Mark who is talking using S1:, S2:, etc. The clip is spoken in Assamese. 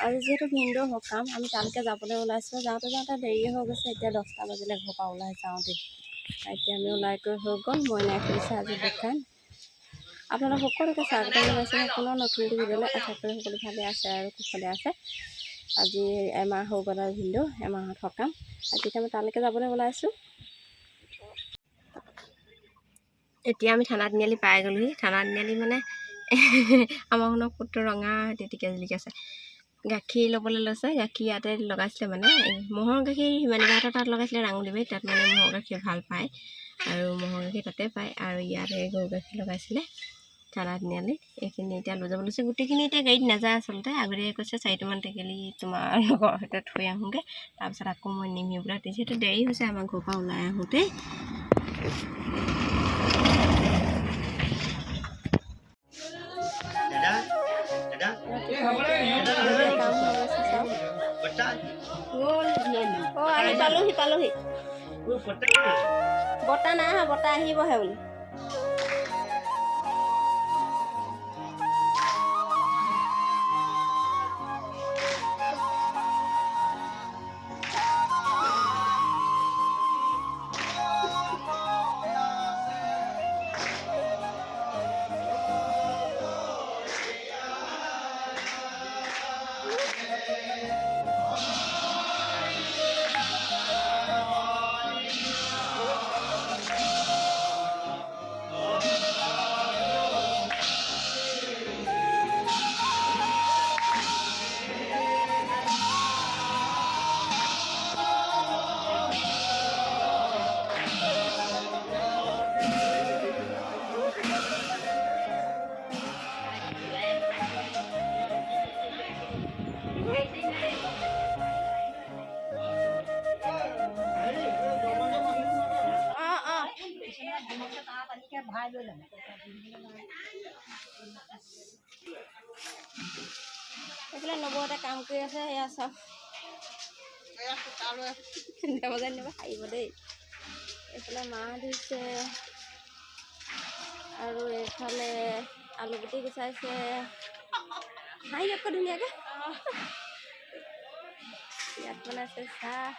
S1: আজি যিহেতু ভিনদেউ সকাম আমি তালৈকে যাবলৈ ওলাইছোঁ যাওঁতে যাওঁতে দেৰি হৈ গৈছে এতিয়া 10টা বাজিলে ঘৰৰ পৰা ওলাই যাওঁতে এতিয়া আমি ওলাই গৈ হৈ গ'ল মইনাই খুলিছে আজি দোকান আপোনালোক সকলোকে স্বাগতম জনাইছোঁ পুনৰ নতুন ভিডিঅ'লৈ আশা কৰি সকলো ভালে আছে আৰু কুশলে আছে আজি এমাহ হৈ গ'ল আৰু ভিনদেউ এমাহত সকাম আজি আমি তালৈকে যাবলৈ ওলাইছোঁ এতিয়া আমি থানা তিনিআলি পাই গ'লোহি থানা তিনিআলি মানে আমাৰ শুনক পুত্ৰ ৰঙা তেতিকে জিলিকি আছে গাখীৰ ল'বলৈ লৈছে গাখীৰ ইয়াতে লগাইছিলে মানে ম'হৰ গাখীৰ হিমানীবাহঁতৰ তাত লগাইছিলে ৰাঙুলিবাৰীত তাত মানে ম'হৰ গাখীৰ ভাল পায় আৰু ম'হৰ গাখীৰ তাতে পায় আৰু ইয়াতে গৰু গাখীৰ লগাইছিলে থানা তিনিআলিত এইখিনি এতিয়া লৈ যাব লৈছে গোটেইখিনি এতিয়া গাড়ীত নাযায় আচলতে আগতে কৈছে 4টামান টেকেলি তোমাৰ লগৰ সৈতে থৈ আহোঁগৈ তাৰপিছত আকৌ মই নিমহি বোলা যিহেতু দেৰি হৈছে আমাৰ ঘৰৰ পৰা ওলাই আহোঁতে পালোহি বতা নাই অহা বতা আহিবহে বুলি এইফালে নবৌহঁতে কাম কৰি আছে এয়া চাওক হাৰিব দেই এইফালে মাহ ধুইছে আৰু এইফালে আলুগুটি গুচাইছে হাঁহি আকৌ ধুনীয়াকৈ ইয়াত বনাইছে চাহ